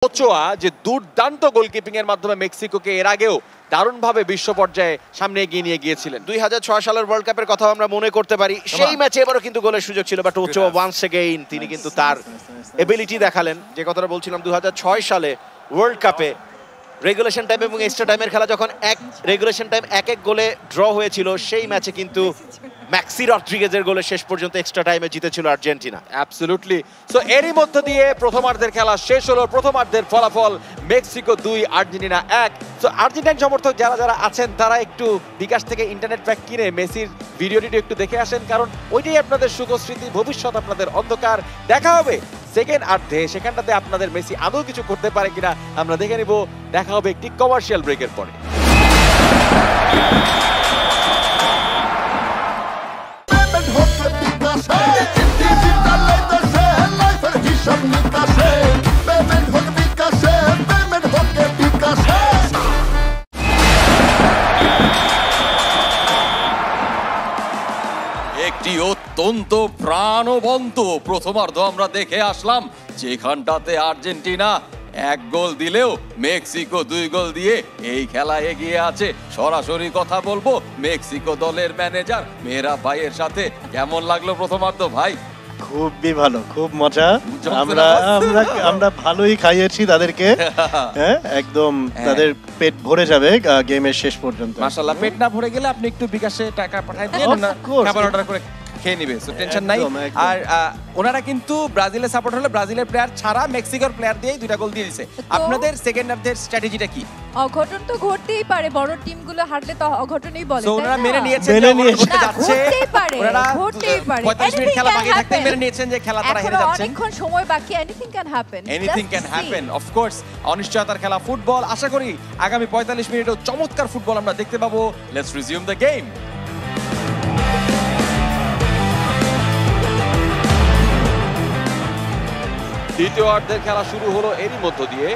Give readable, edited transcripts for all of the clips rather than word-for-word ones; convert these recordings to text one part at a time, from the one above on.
Ochoa যে দুর্দান্ত গোলকিপিং এর মাধ্যমে মেক্সিকোকে এর আগেও দারুণভাবে বিশ্ব পর্যায়ে সামনে এগিয়ে নিয়ে গিয়েছিলেন। 2006 সালের ওয়ার্ল্ড কাপের কথা আমরা মনে করতে পারি, সেই ম্যাচে এবারও কিন্তু গোলের সুযোগ ছিল, বাট ওচোয়া ওয়ান্স এগেইন তিনি কিন্তু তার এবিলিটি দেখালেন। যে কথাটা বলছিলাম 2006 সালে ওয়ার্ল্ড কাপে রেগুলেশন টাইম এবং এক্সট্রা টাইমের খেলা যখন রেগুলেশন টাইম এক গোলে ড্র হয়েছিল, সেই ম্যাচে কিন্তু ম্যাক্সি রড্রিগেজের গোলে শেষ পর্যন্ত এক্সট্রা টাইমে জিতেছিল আর্জেন্টিনা। অ্যাবসলিউটলি। সো এরই মধ্য দিয়ে প্রথমার্ধের খেলা শেষ হলো। প্রথমার্ধের ফলাফল মেক্সিকো 2 আর্জেন্টিনা 1। সো আর্জেন্টাইন সমর্থক যারা যারা আছেন তারা একটু বিকাশ থেকে ইন্টারনেট প্যাক কিনে মেসির ভিডিওটি একটু দেখে আসেন, কারণ ওইটাই আপনাদের সুখস্মৃতি, ভবিষ্যৎ আপনাদের অন্ধকার। দেখা হবে সেকেন্ড আর্ধে, সেখানটাতে আপনাদের মেসি আদৌ কিছু করতে পারে কিনা আমরা দেখে নিব। দেখা হবে একটি কমার্শিয়াল ব্রেকের পরে। একটি অত্যন্ত প্রাণবন্ত প্রথমার্ধ আমরা দেখে আসলাম, যেখানটাতে আর্জেন্টিনা 1 গোল দিলেও মেক্সিকো 2 গোল দিয়ে এই খেলা এগিয়ে আছে। সরাসরি কথা বলবো মেক্সিকো দলের ম্যানেজার মেহরাব ভাইয়ের সাথে। কেমন লাগলো প্রথমার্ধ ভাই? খুবই ভালো, খুব মজা। আমরা ভালোই খাইয়েছি তাদেরকে। হ্যাঁ, একদম তাদের পেট ভরে যাবে গেমের শেষ পর্যন্ত। মাশাআল্লাহ, পেট না ভরে গেলে আপনি একটু বিকাশে টাকা পাঠিয়ে দিন, না খাবার অর্ডার করে খেয়ে নিবে, সো টেনশন নাই। আর ওনারা কিন্তু ব্রাজিলের সাপোর্ট হলে ব্রাজিলের প্লেয়ার ছাড়া মেক্সিকোর প্লেয়ার দিয়েই 2টা গোল দিয়ে দিয়েছে। আপনাদের সেকেন্ড হাফের স্ট্র্যাটেজিটা কি? অঘটন তো ঘটতেই পারে, বড় টিমগুলো হারলে তো অঘটনই বলে। সো ওনারা মেনে নিয়েছেন যে ঘটতে যাচ্ছে, ঘটতেই পারে। 45 মিনিট খেলা বাকি থাকতে মেনে নিয়েছেন যে খেলা তারা হেরে যাচ্ছে। অনেকক্ষণ সময় বাকি, anything can happen. Anything can happen, of course. অনিশ্চয়তার খেলা ফুটবল। আশা করি আগামী 45 মিনিটেও চমৎকার ফুটবল আমরা দেখতে পাবো। Let's resume the game. দ্বিতীয় অর্ধের খেলা শুরু হলো। এরই মধ্য দিয়ে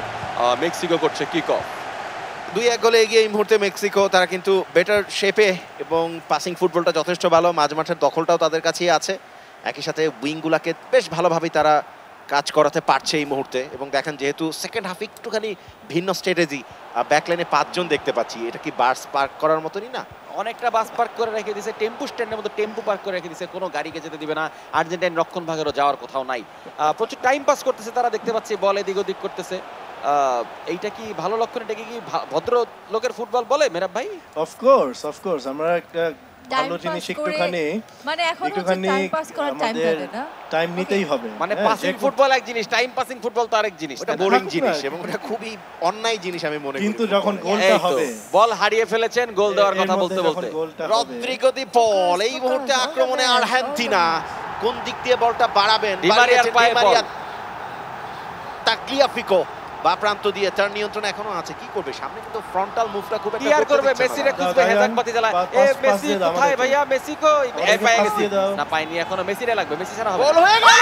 মেক্সিকো করছে কিক অফ। 2-1 গোলে এগিয়ে এই মুহূর্তে মেক্সিকো। তারা কিন্তু বেটার শেপে এবং পাসিং ফুটবলটা যথেষ্ট ভালো, মাঝমাঠের দখলটাও তাদের কাছেই আছে। একই সাথে উইংগুলাকে বেশ ভালোভাবেই তারা কাজ করাতে পারছে এই মুহূর্তে। এবং দেখেন যেহেতু সেকেন্ড হাফ একটুখানি ভিন্ন স্ট্র্যাটেজি, ব্যাকলাইনে 5 জন দেখতে পাচ্ছি। এটা কি বাস পার্ক করার মতনই না? অনেকটা বাস পার্ক করে রেখে দিয়েছে, টেম্পু স্ট্যান্ডের মতো টেম্পু পার্ক করে রেখে দিয়েছে, কোনো গাড়িকে যেতে দিবে না। আর্জেন্টাইন রক্ষণ ভাগেরও যাওয়ার কোথাও নাই। প্রচুর টাইম পাস করতেছে তারা, দেখতে পাচ্ছি বল এদিক ওদিক করতেছে। এইটা কি ভালো লক্ষণ? এটা কি ভদ্র লোকের ফুটবল বলে মেহরাব ভাই? অফকোর্স আমরা একটা ভালো জিনিস একটুখানি মানে এখন টাইম পাস করার টাইম থাকে না, টাইম নিতেই হবে। মানে পাসিং ফুটবল এক জিনিস, টাইম পাসিং ফুটবল তো আরেক জিনিস। ওটা বোরিং জিনিস এবং ওটা খুবই অন্যায় জিনিস আমি মনে করি। কিন্তু যখন গোলটা হবে, বল হারিয়ে ফেলেছেন গোল দেওয়ার কথা বলতে বলতে, রদ্রিগো দি পল এই মুহূর্তে আক্রমণে আর্জেন্টিনা কোন দিক দিয়ে বলটা বাড়াবেন? ডি মারিয়ার পায়ে বল, তাগলিয়াফিকো বা প্রান্ত দিয়ে তার নিয়ন্ত্রণ এখনো আছে। কি করবে সামনে? কিন্তু ফ্রন্টাল মুভটা খুব একটা ক্লিয়ার করবে, মেসিরে খুঁজবে, হেজাক বাতি জ্বালা। এ মেসি কোথায় ভাইয়া? মেসি কই? এই পায়ে গেছে না, পাইনি এখনো। মেসিরে লাগবে, মেসি ছাড়া হবে। গোল হয়ে গেল।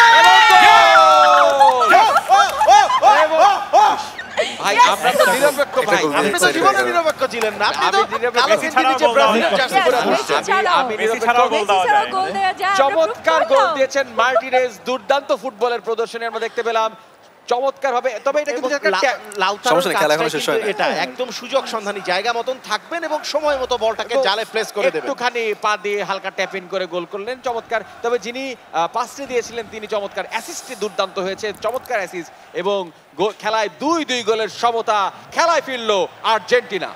ভাই আপনারা তো নিরপেক্ষ ভাই, আপনি তো জীবনে নিরপেক্ষ ছিলেন না। আপনি তো কালো গেঞ্জি নিচে ব্রাজিলের জার্সি পরে বসেছেন। আমি নিরপেক্ষ। চমৎকার গোল দিয়েছেন মার্টিনেজ। দুর্দান্ত ফুটবলের প্রদর্শনী আমরা দেখতে পেলাম চমৎকার ভাবে। তবে এটা কিন্তু এটা একদম সুযোগ সন্ধানী জায়গা মতন থাকবেন এবং সময় মতো বলটাকে জালে প্লেস করে দেবেন। একটুখানি পা দিয়ে হালকা ট্যাপ ইন করে গোল করলেন, চমৎকার। তবে যিনি পাসটি দিয়েছিলেন তিনি চমৎকার, অ্যাসিস্টে দুর্দান্ত হয়েছে, চমৎকার অ্যাসিস্ট। এবং খেলায় 2-2 গোলের সমতা, খেলায় ফিরলো আর্জেন্টিনা।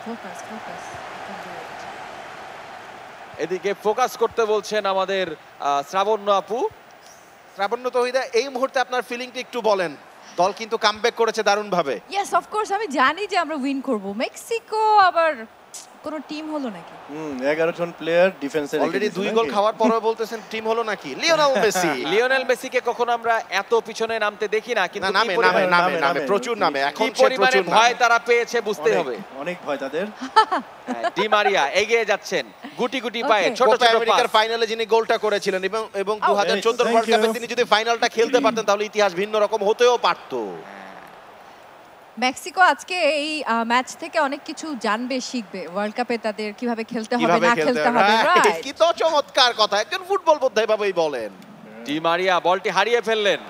এদিকে ফোকাস করতে বলছেন আমাদের শ্রাবণ্য আপু। শ্রাবণ্য তহিদা, এই মুহূর্তে আপনার ফিলিংটা একটু বলেন। দল কিন্তু কামব্যাক করেছে দারুণ ভাবে। ইয়েস, অফ কোর্স আমি জানি যে আমরা উইন করব। মেক্সিকো আবার কোন টিম হলো নাকি? 11 জন প্লেয়ার ডিফেন্সে অলরেডি 2 গোল খাওয়ার পরেও বলতেছেন টিম হলো নাকি? লিওনেল মেসিকে কখনো আমরা এত পিছনে নামতে দেখি না, কিন্তু নামে প্রচুর নামে। এখন সে প্রচুর ভয় তারা পেয়েছে, বুঝতে হবে। অনেক ভয় তাদের। ডি মারিয়া এগিয়ে যাচ্ছেন গুটি গুটি পায়ে, ছোট ছোট আমেরিকার ফাইনালে যিনি গোলটা করেছিলেন এবং 2014 ওয়ার্ল্ড কাপে তিনি যদি ফাইনালটা খেলতে পারতেন তাহলে ইতিহাস ভিন্ন রকম হতেও পারতো। মেক্সিকো আজকে এই ম্যাচ থেকে অনেক কিছু জানবে, শিখবে। ওয়ার্ল্ড কাপে তাদের কিভাবে খেলতে হবে, না খেলতে হবে। রাইট, কি তো চমৎকার কথা, একজন ফুটবল বোদ্ধা এভাবেই বলেন। ডি মারিয়া বলটি হারিয়ে ফেললেন।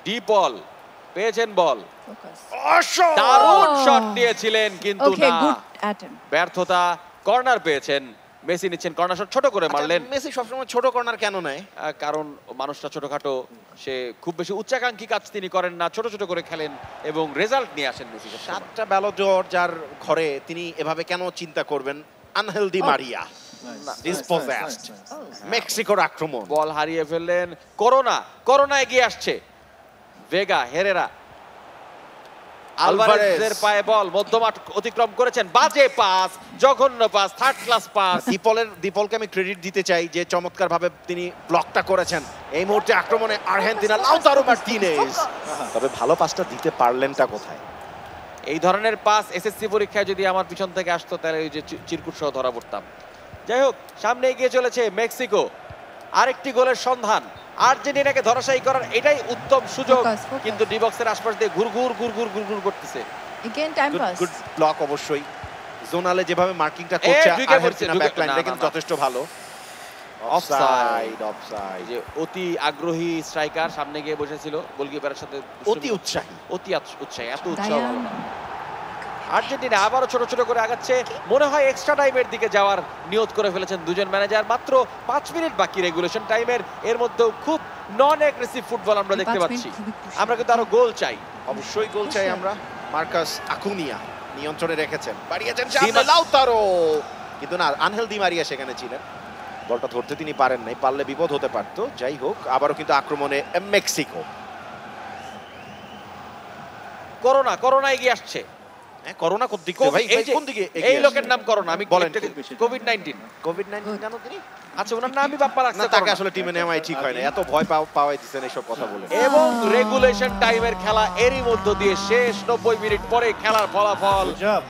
ডিপল পেয়েছেন বল, ফোকাস। দারুণ শট নিয়েছিলেন কিন্তু ওকে, না, গুড অ্যাটেম্প। ব্যর্থতা। কর্নার পেয়েছেন, মেসি নিচ্ছেন কর্নার শট, ছোট করে মারলেন। মেসি সবসময় ছোট কর্নার কেন নেয়? কারণ মানুষটা ছোটখাটো, সে খুব বেশি উচ্চাকাঙ্ক্ষী কাজ তিনি করেন না, ছোট ছোট করে খেলেন এবং রেজাল্ট নিয়ে আসেন মেসি। 7টা ব্যালন যার ঘরে তিনি এভাবে কেন চিন্তা করবেন? Angel Di Maria dispossessed. মেক্সিকোর আক্রমণ, বল হারিয়ে ফেললেন করোনা এগিয়ে আসছে, ভেগা, হেরেরা, আলভারেজের পায়ে বল, মধ্যমাঠ অতিক্রম করেছেন, বাজে পাস, জঘন্য পাস, থার্ড ক্লাস পাস। দীপলকে আমি ক্রেডিট দিতে চাই যে চমৎকার ভাবে তিনি ব্লকটা করেছেন। এই মুহূর্তে আক্রমণে আর্জেন্টিনা, লাউতারো মার্টিনেজ, তবে ভালো পাসটা দিতে পারলেনটা কোথায়? এই ধরনের পাস এসএসসি পরীক্ষায় যদি আমার পিছন থেকে আসতো তাহলে ওই যে চিরকুট সহ ধরা পড়তাম। যাই হোক, সামনে এগিয়ে চলেছে মেক্সিকো, আরেকটি গোলের সন্ধান, আর্জেন্টিনাকে ধরাশায়ী করার এটাই উত্তম সুযোগ, ফোকাস। কিন্তু ডি বক্সের আশপাশ দিয়ে ঘুরঘুর করতেছে। Again time pass. Good block অবশ্যই। জোনালে যেভাবে মার্কিংটা করছে ঢুকে পড়ছে, আর্জেন্টিনা ঢুকে- ব্যাকলাইনটা না, কিন্তু না। যথেষ্ট ভালো। অফসাইড। অফসাইড। এই যে অতি আগ্রহী স্ট্রাইকার সামনে গিয়ে বসেছিল গোলকিপারের সাথে, অতি উৎসাহী। উৎসাহী, এত উৎসাহ দায়ান। ভালো না। আর্জেন্টিনা আবারও ছোট ছোট করে আগাচ্ছে, মনে হয় এক্সট্রা টাইমের দিকে যাওয়ার নিয়ত করে ফেলেছেন দুজন ম্যানেজার। মাত্র 5 মিনিট বাকি রেগুলেশন টাইমের, এর মধ্যেও খুব নন অ্যাগ্রেসিভ ফুটবল আমরা দেখতে 5 পাচ্ছি। মিনিট খুবই crucial। আমরা কিন্তু আরো গোল চাই। অবশ্যই গোল চাই আমরা। মার্কাস আকুনিয়া নিয়ন্ত্রণে রেখেছেন, বাড়িয়েছেন দি সামনে মা- লাউতারো, কিন্তু না, আনহেল দি মারিয়া সেখানে ছিলেন, বলটা ধরতে তিনি পারেন নাই, পারলে বিপদ হতে পারতো। যাই হোক, আবারও কিন্তু আক্রমণে মেক্সিকো। করোনা এগিয়ে আসছে। হ্যাঁ, করোনা কোন দিকে ভাই? এই যে- কোন দিকে এই লোকের নাম করোনা, আমি বলেন। কোভিড-19। কোভিড-19 জানো তিনি? আচ্ছা, ওনার নামই বাপ্পা না, রাখছে তাকে করোনা। আসলে টিমে নেওয়াই ঠিক হয় না, এত ভয় পাওয়াই দিচ্ছেন এইসব কথা বলে। এবং রেগুলেশন টাইমের খেলা এরই মধ্য দিয়ে শেষ, 90 মিনিট পরে খেলার ফলাফল Good job.